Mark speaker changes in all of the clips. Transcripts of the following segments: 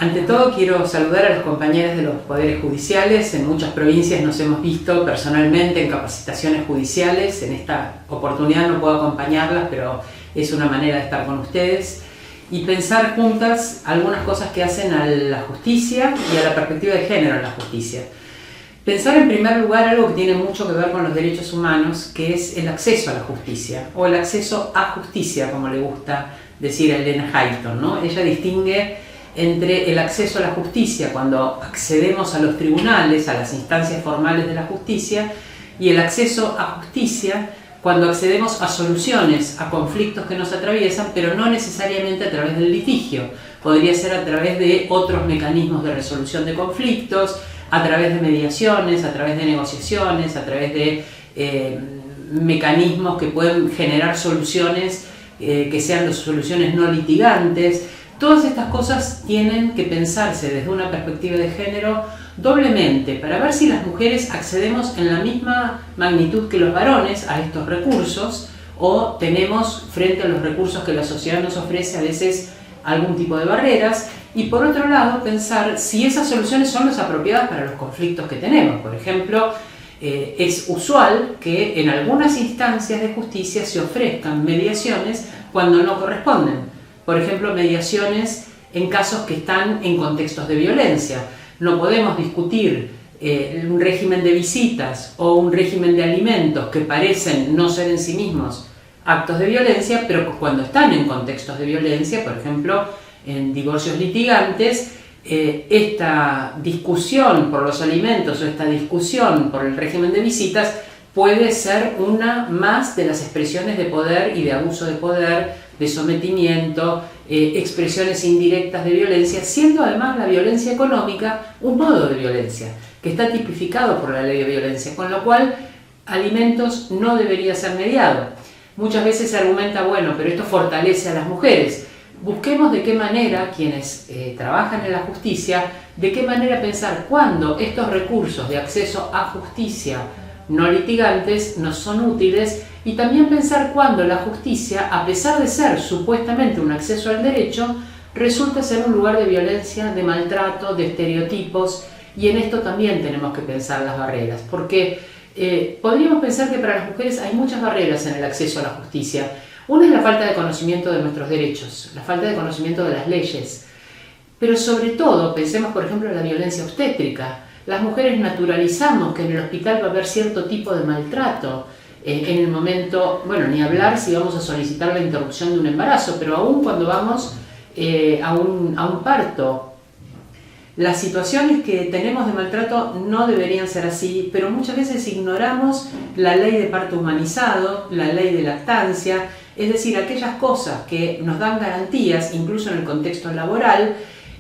Speaker 1: Ante todo quiero saludar a las compañeras de los poderes judiciales. En muchas provincias nos hemos visto personalmente en capacitaciones judiciales. En esta oportunidad no puedo acompañarlas, pero es una manera de estar con ustedes y pensar juntas algunas cosas que hacen a la justicia y a la perspectiva de género en la justicia. Pensar en primer lugar algo que tiene mucho que ver con los derechos humanos, que es el acceso a la justicia, o el acceso a justicia, como le gusta decir a Elena Hayton, ¿no? Ella distingue entre el acceso a la justicia cuando accedemos a los tribunales, a las instancias formales de la justicia, y el acceso a justicia cuando accedemos a soluciones, a conflictos que nos atraviesan, pero no necesariamente a través del litigio. Podría ser a través de otros mecanismos de resolución de conflictos, a través de mediaciones, a través de negociaciones, a través de mecanismos que pueden generar soluciones que sean las soluciones no litigantes. Todas estas cosas tienen que pensarse desde una perspectiva de género doblemente, para ver si las mujeres accedemos en la misma magnitud que los varones a estos recursos, o tenemos frente a los recursos que la sociedad nos ofrece a veces algún tipo de barreras, y por otro lado pensar si esas soluciones son las apropiadas para los conflictos que tenemos. Por ejemplo, es usual que en algunas instancias de justicia se ofrezcan mediaciones cuando no corresponden. Por ejemplo, mediaciones en casos que están en contextos de violencia. No podemos discutir un régimen de visitas o un régimen de alimentos que parecen no ser en sí mismos actos de violencia, pero cuando están en contextos de violencia, por ejemplo, en divorcios litigantes, esta discusión por los alimentos o esta discusión por el régimen de visitas puede ser una más de las expresiones de poder y de abuso de poder, de sometimiento, expresiones indirectas de violencia, siendo además la violencia económica un modo de violencia que está tipificado por la ley de violencia, con lo cual alimentos no debería ser mediado. Muchas veces se argumenta, bueno, pero esto fortalece a las mujeres. Busquemos de qué manera, quienes trabajan en la justicia, de qué manera pensar cuándo estos recursos de acceso a justicia no litigantes nos son útiles, y también pensar cuándo la justicia, a pesar de ser supuestamente un acceso al derecho, resulta ser un lugar de violencia, de maltrato, de estereotipos, y en esto también tenemos que pensar las barreras, porque podríamos pensar que para las mujeres hay muchas barreras en el acceso a la justicia. Una es la falta de conocimiento de nuestros derechos, la falta de conocimiento de las leyes, pero sobre todo pensemos por ejemplo en la violencia obstétrica. Las mujeres naturalizamos que en el hospital va a haber cierto tipo de maltrato en el momento, bueno, ni hablar si vamos a solicitar la interrupción de un embarazo, pero aún cuando vamos a un parto. Las situaciones que tenemos de maltrato no deberían ser así, pero muchas veces ignoramos la ley de parto humanizado, la ley de lactancia, es decir, aquellas cosas que nos dan garantías, incluso en el contexto laboral,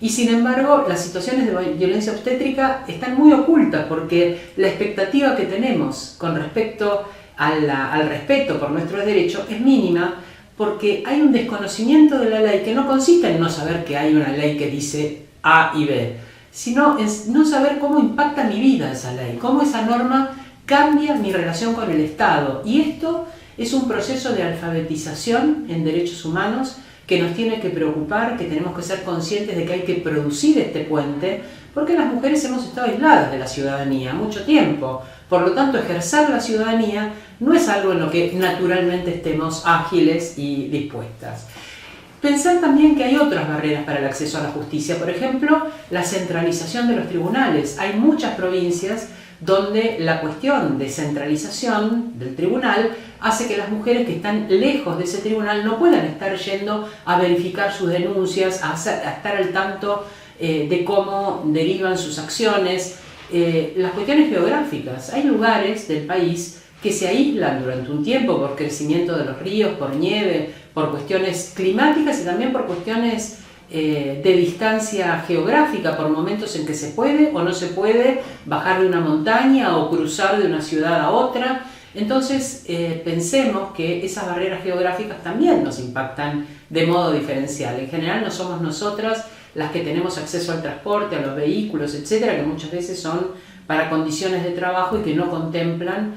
Speaker 1: y sin embargo las situaciones de violencia obstétrica están muy ocultas porque la expectativa que tenemos con respecto al respeto por nuestros derechos es mínima, porque hay un desconocimiento de la ley que no consiste en no saber que hay una ley que dice A y B, sino en no saber cómo impacta mi vida esa ley, cómo esa norma cambia mi relación con el Estado. Y esto es un proceso de alfabetización en derechos humanos que nos tiene que preocupar, que tenemos que ser conscientes de que hay que producir este puente, porque las mujeres hemos estado aisladas de la ciudadanía mucho tiempo. Por lo tanto, ejercer la ciudadanía no es algo en lo que naturalmente estemos ágiles y dispuestas. Pensar también que hay otras barreras para el acceso a la justicia, por ejemplo, la centralización de los tribunales. Hay muchas provincias donde la cuestión de centralización del tribunal hace que las mujeres que están lejos de ese tribunal no puedan estar yendo a verificar sus denuncias, a estar al tanto de cómo derivan sus acciones. Las cuestiones geográficas. Hay lugares del país que se aíslan durante un tiempo por crecimiento de los ríos, por nieve, por cuestiones climáticas y también por cuestiones de distancia geográfica, por momentos en que se puede o no se puede bajar de una montaña o cruzar de una ciudad a otra. Entonces pensemos que esas barreras geográficas también nos impactan de modo diferencial. En general no somos nosotras las que tenemos acceso al transporte, a los vehículos, etcétera, que muchas veces son para condiciones de trabajo y que no contemplan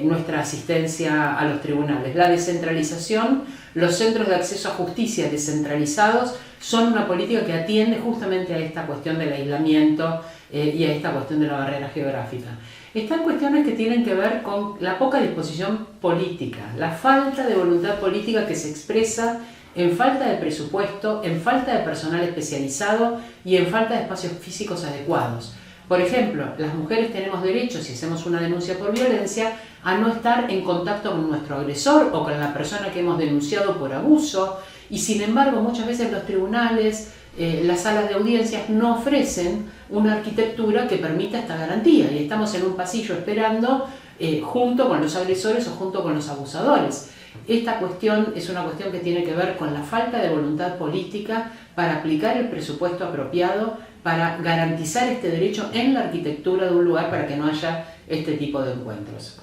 Speaker 1: nuestra asistencia a los tribunales. La descentralización, los centros de acceso a justicia descentralizados son una política que atiende justamente a esta cuestión del aislamiento y a esta cuestión de la barrera geográfica. Están cuestiones que tienen que ver con la poca disposición política, la falta de voluntad política que se expresa en falta de presupuesto, en falta de personal especializado y en falta de espacios físicos adecuados. Por ejemplo, las mujeres tenemos derecho, si hacemos una denuncia por violencia, a no estar en contacto con nuestro agresor o con la persona que hemos denunciado por abuso, y sin embargo muchas veces los tribunales, las salas de audiencias no ofrecen una arquitectura que permita esta garantía, y estamos en un pasillo esperando junto con los agresores o junto con los abusadores. Esta cuestión es una cuestión que tiene que ver con la falta de voluntad política para aplicar el presupuesto apropiado para garantizar este derecho en la arquitectura de un lugar para que no haya este tipo de encuentros.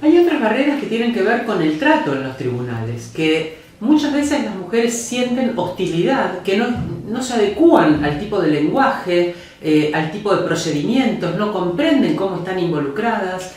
Speaker 1: Hay otras barreras que tienen que ver con el trato en los tribunales, que muchas veces las mujeres sienten hostilidad, que no se adecúan al tipo de lenguaje, al tipo de procedimientos, no comprenden cómo están involucradas,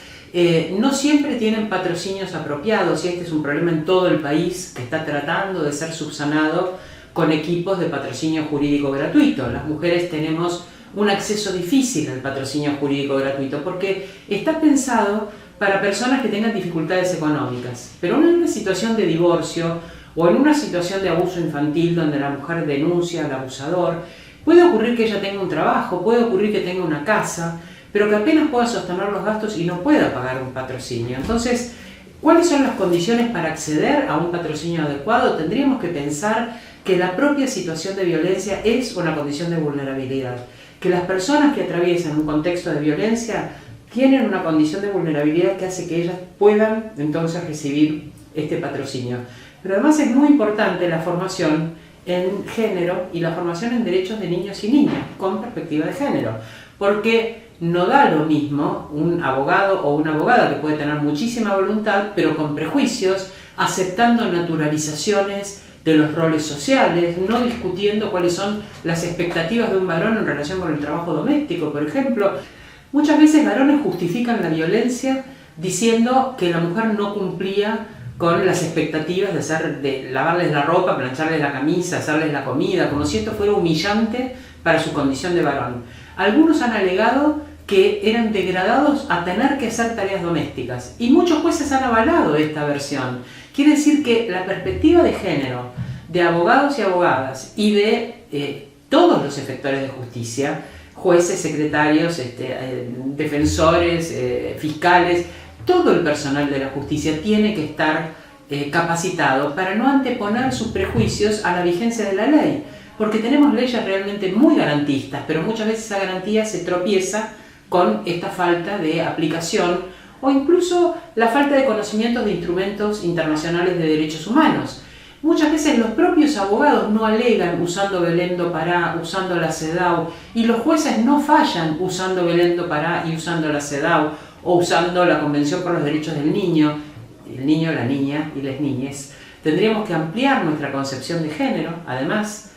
Speaker 1: no siempre tienen patrocinios apropiados, y este es un problema en todo el país que está tratando de ser subsanado con equipos de patrocinio jurídico gratuito. Las mujeres tenemos un acceso difícil al patrocinio jurídico gratuito porque está pensado para personas que tengan dificultades económicas, pero en una situación de divorcio o en una situación de abuso infantil donde la mujer denuncia al abusador, puede ocurrir que ella tenga un trabajo, puede ocurrir que tenga una casa, pero que apenas pueda sostener los gastos y no pueda pagar un patrocinio. Entonces, ¿cuáles son las condiciones para acceder a un patrocinio adecuado? Tendríamos que pensar que la propia situación de violencia es una condición de vulnerabilidad, que las personas que atraviesan un contexto de violencia tienen una condición de vulnerabilidad que hace que ellas puedan entonces recibir este patrocinio. Pero además es muy importante la formación en género y la formación en derechos de niños y niñas con perspectiva de género, porque no da lo mismo un abogado o una abogada que puede tener muchísima voluntad pero con prejuicios, aceptando naturalizaciones de los roles sociales, no discutiendo cuáles son las expectativas de un varón en relación con el trabajo doméstico, por ejemplo. Muchas veces varones justifican la violencia diciendo que la mujer no cumplía con las expectativas de lavarles la ropa, plancharles la camisa, hacerles la comida, como si esto fuera humillante para su condición de varón. Algunos han alegado que eran degradados a tener que hacer tareas domésticas, y muchos jueces han avalado esta versión. Quiere decir que la perspectiva de género de abogados y abogadas y de todos los efectores de justicia, jueces, secretarios, defensores, fiscales, todo el personal de la justicia tiene que estar capacitado para no anteponer sus prejuicios a la vigencia de la ley, porque tenemos leyes realmente muy garantistas, pero muchas veces esa garantía se tropieza con esta falta de aplicación o incluso la falta de conocimientos de instrumentos internacionales de derechos humanos. Muchas veces los propios abogados no alegan usando Belém do Pará, usando la CEDAW, y los jueces no fallan usando Belém do Pará y usando la CEDAW, o usando la Convención por los Derechos del Niño, el niño, la niña y las niñas. Tendríamos que ampliar nuestra concepción de género, además,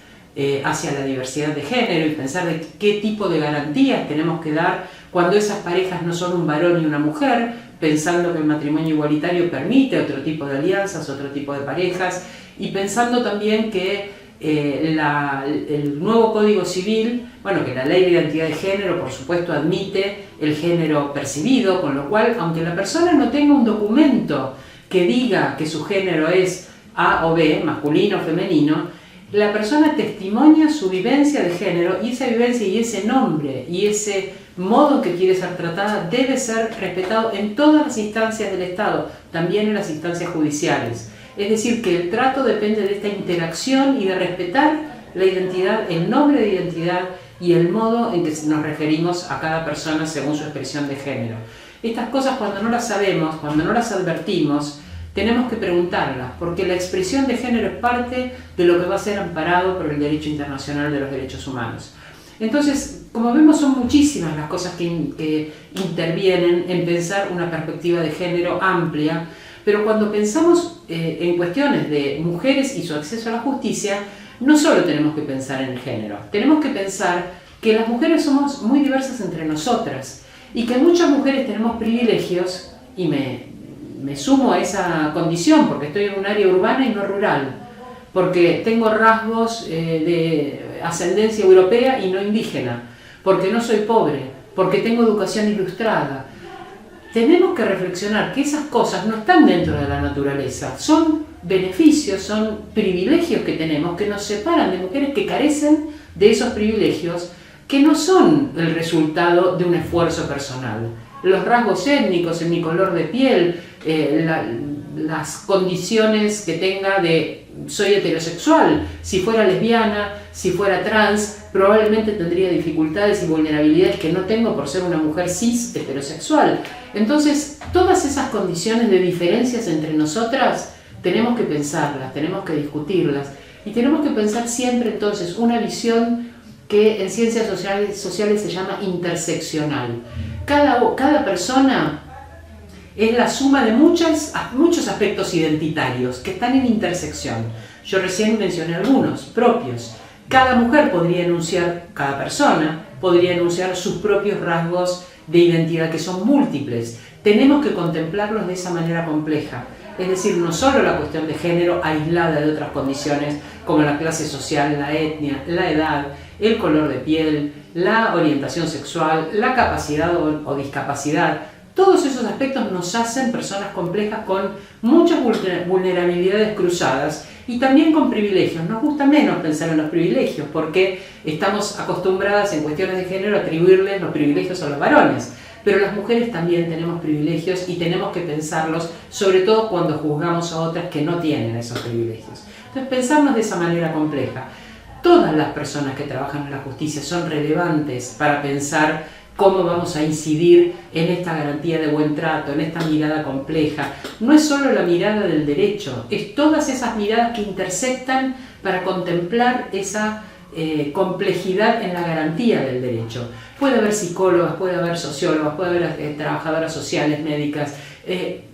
Speaker 1: hacia la diversidad de género, y pensar de qué tipo de garantías tenemos que dar cuando esas parejas no son un varón y una mujer, pensando que el matrimonio igualitario permite otro tipo de alianzas, otro tipo de parejas, y pensando también que el nuevo Código Civil, bueno, que la Ley de Identidad de Género, por supuesto, admite el género percibido, con lo cual, aunque la persona no tenga un documento que diga que su género es A o B, masculino o femenino, la persona testimonia su vivencia de género, y esa vivencia y ese nombre y ese modo en que quiere ser tratada debe ser respetado en todas las instancias del Estado, también en las instancias judiciales. Es decir, que el trato depende de esta interacción y de respetar la identidad, el nombre de identidad y el modo en que nos referimos a cada persona según su expresión de género. Estas cosas, cuando no las sabemos, cuando no las advertimos, tenemos que preguntarlas, porque la expresión de género es parte de lo que va a ser amparado por el derecho internacional de los derechos humanos. Entonces, como vemos, son muchísimas las cosas que intervienen en pensar una perspectiva de género amplia, pero cuando pensamos en cuestiones de mujeres y su acceso a la justicia, no solo tenemos que pensar en el género, tenemos que pensar que las mujeres somos muy diversas entre nosotras y que muchas mujeres tenemos privilegios, y me sumo a esa condición porque estoy en un área urbana y no rural, porque tengo rasgos de ascendencia europea y no indígena, porque no soy pobre, porque tengo educación ilustrada. Tenemos que reflexionar que esas cosas no están dentro de la naturaleza, son beneficios, son privilegios que tenemos que nos separan de mujeres que carecen de esos privilegios, que no son el resultado de un esfuerzo personal. Los rasgos étnicos, mi color de piel, las condiciones que tenga de soy heterosexual, si fuera lesbiana, si fuera trans, probablemente tendría dificultades y vulnerabilidades que no tengo por ser una mujer cis heterosexual. Entonces, todas esas condiciones de diferencias entre nosotras tenemos que pensarlas, tenemos que discutirlas y tenemos que pensar siempre entonces una visión que en ciencias sociales se llama interseccional. Cada persona es la suma de muchos aspectos identitarios que están en intersección. Yo recién mencioné algunos propios. Cada mujer podría enunciar, cada persona podría enunciar sus propios rasgos de identidad que son múltiples. Tenemos que contemplarlos de esa manera compleja. Es decir, no solo la cuestión de género aislada de otras condiciones como la clase social, la etnia, la edad, el color de piel, la orientación sexual, la capacidad o discapacidad. Todos esos aspectos nos hacen personas complejas con muchas vulnerabilidades cruzadas y también con privilegios. Nos gusta menos pensar en los privilegios porque estamos acostumbradas en cuestiones de género a atribuirles los privilegios a los varones. Pero las mujeres también tenemos privilegios y tenemos que pensarlos, sobre todo cuando juzgamos a otras que no tienen esos privilegios. Entonces, pensarnos de esa manera compleja. Todas las personas que trabajan en la justicia son relevantes para pensar cómo vamos a incidir en esta garantía de buen trato, en esta mirada compleja. No es solo la mirada del derecho, es todas esas miradas que intersectan para contemplar esa complejidad en la garantía del derecho. Puede haber psicólogas, puede haber sociólogas, puede haber trabajadoras sociales, médicas,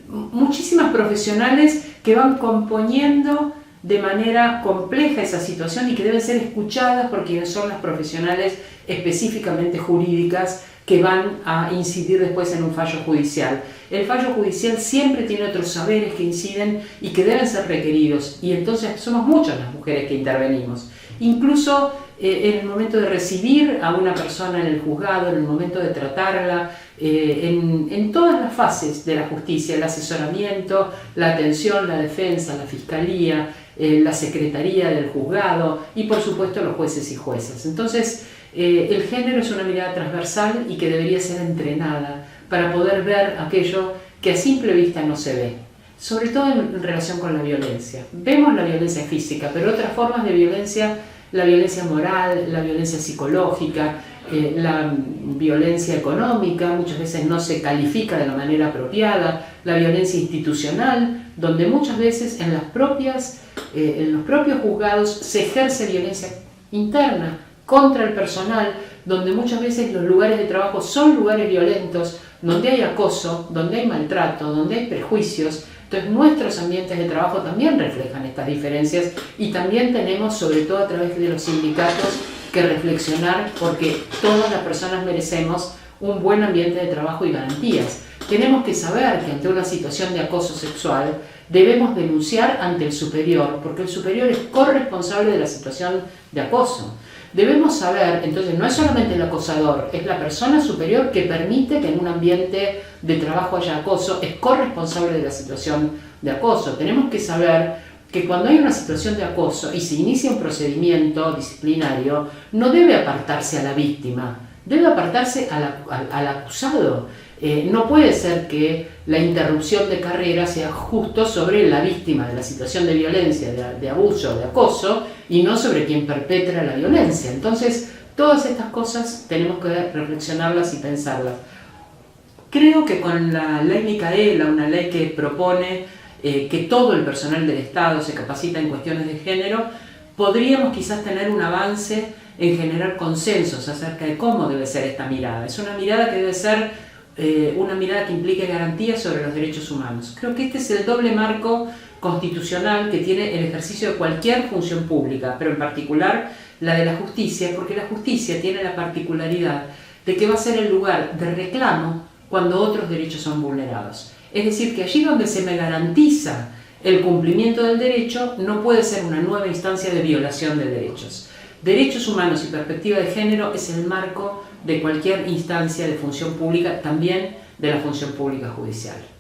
Speaker 1: muchísimas profesionales que van componiendo de manera compleja esa situación y que deben ser escuchadas por quienes son las profesionales específicamente jurídicas que van a incidir después en un fallo judicial. El fallo judicial siempre tiene otros saberes que inciden y que deben ser requeridos, y entonces somos muchas las mujeres que intervenimos. Incluso en el momento de recibir a una persona en el juzgado, en el momento de tratarla, en todas las fases de la justicia, el asesoramiento, la atención, la defensa, la fiscalía, la secretaría del juzgado y por supuesto los jueces y juezas. Entonces el género es una mirada transversal y que debería ser entrenada para poder ver aquello que a simple vista no se ve, sobre todo en relación con la violencia. Vemos la violencia física, pero otras formas de violencia, la violencia moral, la violencia psicológica, la violencia económica, muchas veces no se califica de la manera apropiada, la violencia institucional, donde muchas veces en los propios juzgados se ejerce violencia interna contra el personal, donde muchas veces los lugares de trabajo son lugares violentos, donde hay acoso, donde hay maltrato, donde hay prejuicios. Entonces nuestros ambientes de trabajo también reflejan estas diferencias y también tenemos, sobre todo a través de los sindicatos, que reflexionar porque todas las personas merecemos un buen ambiente de trabajo y garantías. Tenemos que saber que ante una situación de acoso sexual debemos denunciar ante el superior, porque el superior es corresponsable de la situación de acoso. Debemos saber, entonces, no es solamente el acosador, es la persona superior que permite que en un ambiente de trabajo haya acoso, es corresponsable de la situación de acoso. Tenemos que saber que cuando hay una situación de acoso y se inicia un procedimiento disciplinario, no debe apartarse a la víctima, debe apartarse al acusado. No puede ser que la interrupción de carrera sea justo sobre la víctima de la situación de violencia, de abuso, de acoso, y no sobre quien perpetra la violencia. Entonces, todas estas cosas tenemos que reflexionarlas y pensarlas. Creo que con la ley Micaela, una ley que propone que todo el personal del Estado se capacita en cuestiones de género, podríamos quizás tener un avance en generar consensos acerca de cómo debe ser esta mirada. Es una mirada que debe ser una mirada que implique garantías sobre los derechos humanos. Creo que este es el doble marco constitucional que tiene el ejercicio de cualquier función pública, pero en particular la de la justicia, porque la justicia tiene la particularidad de que va a ser el lugar de reclamo cuando otros derechos son vulnerados. Es decir, que allí donde se me garantiza el cumplimiento del derecho no puede ser una nueva instancia de violación de derechos. Derechos humanos y perspectiva de género es el marco de cualquier instancia de función pública, también de la función pública judicial.